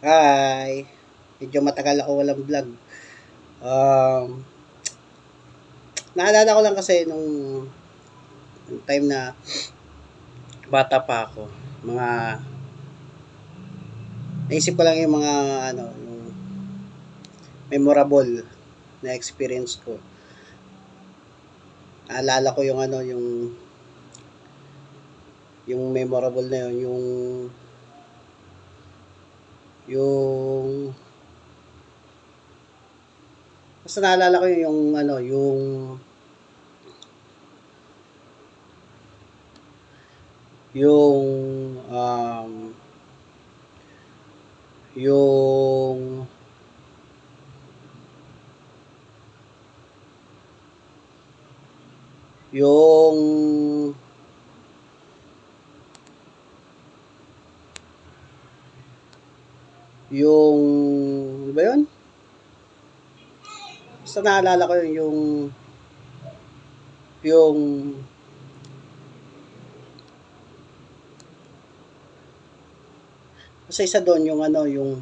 Hi! Medyo matagal ako walang vlog. Um, Naalala ko lang kasi nung time na bata pa ako, mga naisip ko lang yung mga yung memorable na experience ko. Naalala ko yung yung memorable na yun, yung basta naalala ko yung yung yung yung ano ba yun? Basta naalala ko yung basta isa doon yung yung